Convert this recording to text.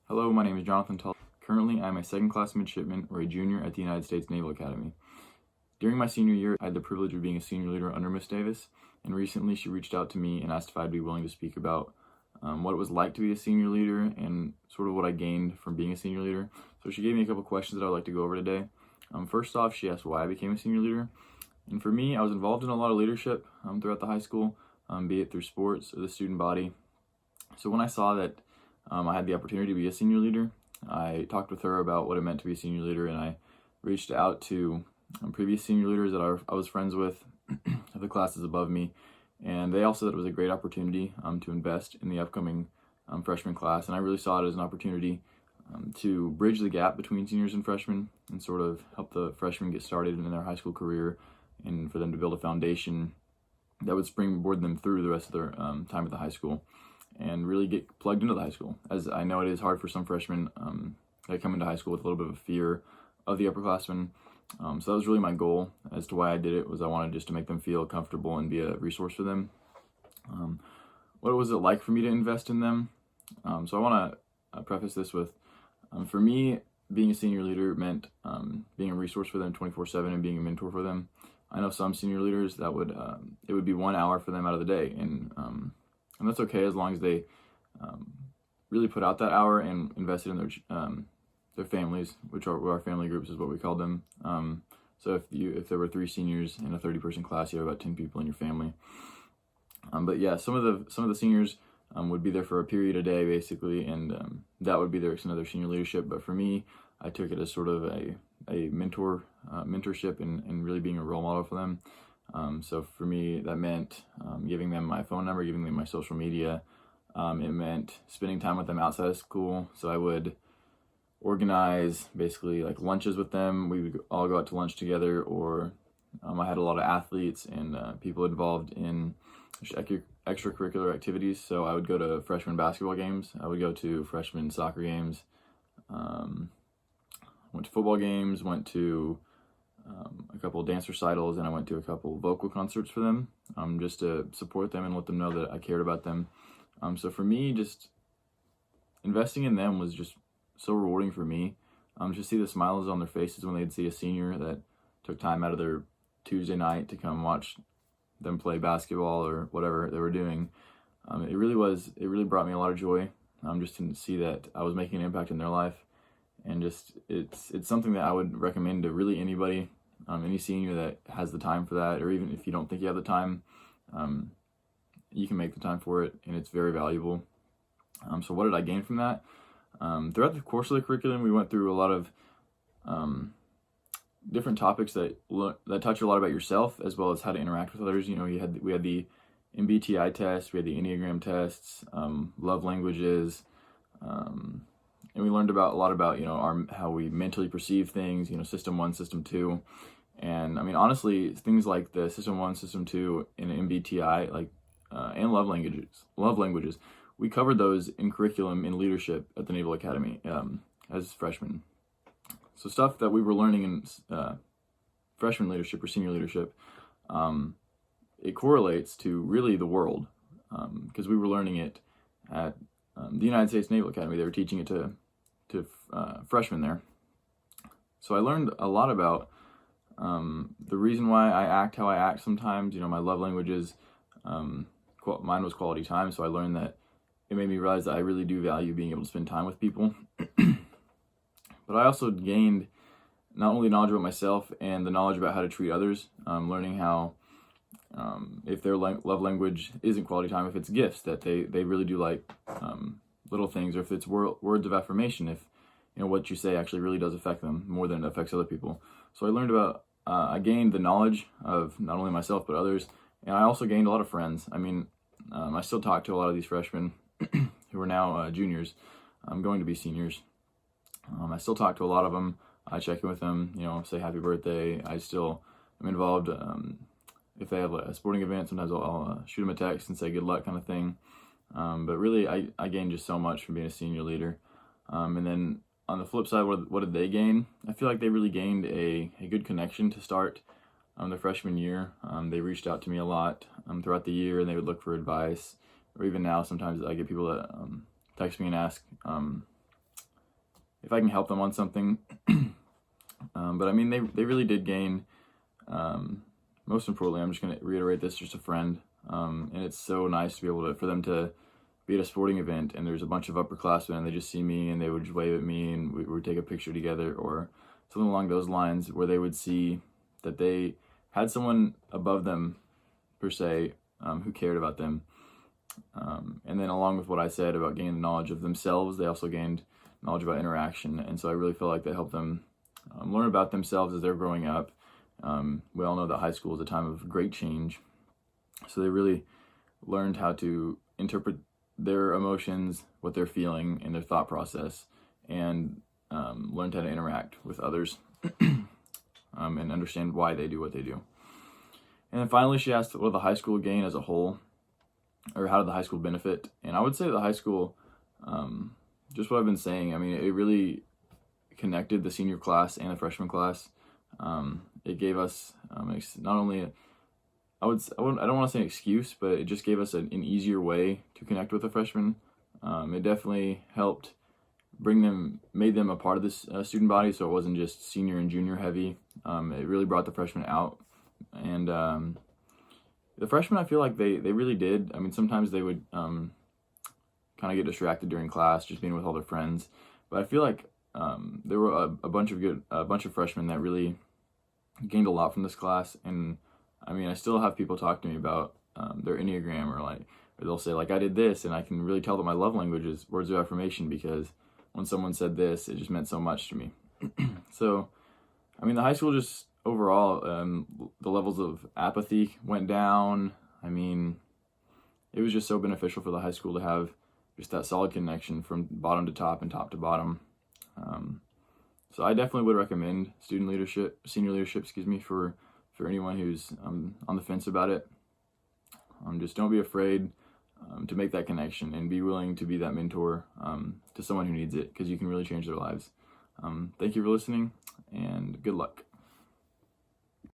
Hello, my name is Johnathon Tully. Currently, I am a second class midshipman or a junior at the United States Naval Academy. During my senior year, I had the privilege of being a senior leader under Miss Davis, and recently she reached out to me and asked if I'd be willing to speak about what it was like to be a senior leader and sort of what I gained from being a senior leader. So she gave me a couple questions that I'd like to go over today. First off, she asked why I became a senior leader. And for me, I was involved in a lot of leadership throughout the high school, be it through sports or the student body. So when I saw that I had the opportunity to be a senior leader, I talked with her about what it meant to be a senior leader, and I reached out to previous senior leaders that I was friends with of the classes above me, and they all said that it was a great opportunity to invest in the upcoming freshman class, and I really saw it as an opportunity to bridge the gap between seniors and freshmen and sort of help the freshmen get started in their high school career and for them to build a foundation that would springboard them through the rest of their time at the high school and really get plugged into the high school. As I know it is hard for some freshmen that come into high school with a little bit of a fear of the upperclassmen. So that was really my goal as to why I did it, was I wanted just to make them feel comfortable and be a resource for them. What was it like for me to invest in them? So I want to preface this with, for me, being a senior leader meant being a resource for them 24/7 and being a mentor for them. I know some senior leaders that would it would be 1 hour for them out of the day, and that's okay as long as they really put out that hour and invested in their families, which are our family groups is what we call them. So if there were 3 seniors in a 30-person class, you have about 10 people in your family. But yeah, some of the seniors would be there for a period a day basically, and that would be their senior leadership. But for me, I took it as sort of a mentorship and really being a role model for them. So for me, that meant giving them my phone number, giving them my social media. It meant spending time with them outside of school. So I would organize basically like lunches with them. We would all go out to lunch together, or I had a lot of athletes and people involved in extracurricular activities. So I would go to freshman basketball games. I would go to freshman soccer games. Went to football games, went to a couple of dance recitals, and I went to a couple vocal concerts for them, just to support them and let them know that I cared about them. So for me, just investing in them was just so rewarding for me. To see the smiles on their faces when they'd see a senior that took time out of their Tuesday night to come watch them play basketball or whatever they were doing. It really brought me a lot of joy, just to see that I was making an impact in their life. And just it's something that I would recommend to really anybody, any senior that has the time for that, or even if you don't think you have the time, you can make the time for it, and it's very valuable. So what did I gain from that? Throughout the course of the curriculum, we went through a lot of different topics that touch a lot about yourself as well as how to interact with others. You know, we had the MBTI test, we had the Enneagram tests, love languages. And we learned a lot about, how we mentally perceive things, system 1, system 2. And I mean, honestly, things like the system 1, system 2, and MBTI, and love languages, we covered those in curriculum in leadership at the Naval Academy as freshmen. So stuff that we were learning in freshman leadership or senior leadership, it correlates to really the world, because we were learning it at the United States Naval Academy. They were teaching it to freshmen there. So I learned a lot about the reason why I act how I act sometimes. My love languages, mine was quality time, so I learned that it made me realize that I really do value being able to spend time with people. But I also gained not only knowledge about myself and the knowledge about how to treat others, learning how if their love language isn't quality time, if it's gifts, that they really do like little things, or if it's words of affirmation, if what you say actually really does affect them more than it affects other people. So I learned about, I gained the knowledge of not only myself but others, and I also gained a lot of friends. I mean, I still talk to a lot of these freshmen who are now juniors, going to be seniors. I still talk to a lot of them. I check in with them, say happy birthday. I still am involved. If they have a sporting event, sometimes I'll shoot them a text and say good luck kind of thing. But really, I gained just so much from being a senior leader. And then on the flip side, what did they gain? I feel like they really gained a good connection to start their freshman year. They reached out to me a lot throughout the year, and they would look for advice. Or even now, sometimes I get people that text me and ask if I can help them on something. But I mean, they really did gain, most importantly, I'm just going to reiterate this, just a friend. And it's so nice to be able to, for them to be at a sporting event and there's a bunch of upperclassmen and they just see me and they would just wave at me and we would take a picture together or something along those lines, where they would see that they had someone above them, per se, who cared about them. And then along with what I said about gaining knowledge of themselves, they also gained knowledge about interaction. And so I really feel like that helped them learn about themselves as they're growing up. We all know that high school is a time of great change. So they really learned how to interpret their emotions, what they're feeling, and their thought process, and learned how to interact with others and understand why they do what they do. And then finally, she asked, what did the high school gain as a whole, or how did the high school benefit? And I would say the high school, just what I've been saying, I mean, it really connected the senior class and the freshman class. It gave us not only I don't want to say an excuse, but it just gave us an easier way to connect with the freshmen. It definitely helped made them a part of this student body, so it wasn't just senior and junior heavy. It really brought the freshmen out. And the freshmen, I feel like they really did. I mean, sometimes they would kind of get distracted during class, just being with all their friends. But I feel like there were a bunch of freshmen that really gained a lot from this class. And I mean, I still have people talk to me about their Enneagram, or they'll say, like, I did this, and I can really tell that my love language is words of affirmation, because when someone said this, it just meant so much to me. So, I mean, the high school just overall, the levels of apathy went down. I mean, it was just so beneficial for the high school to have just that solid connection from bottom to top and top to bottom. So I definitely would recommend senior leadership, for anyone who's on the fence about it. Just don't be afraid to make that connection and be willing to be that mentor to someone who needs it, because you can really change their lives. Thank you for listening, and good luck.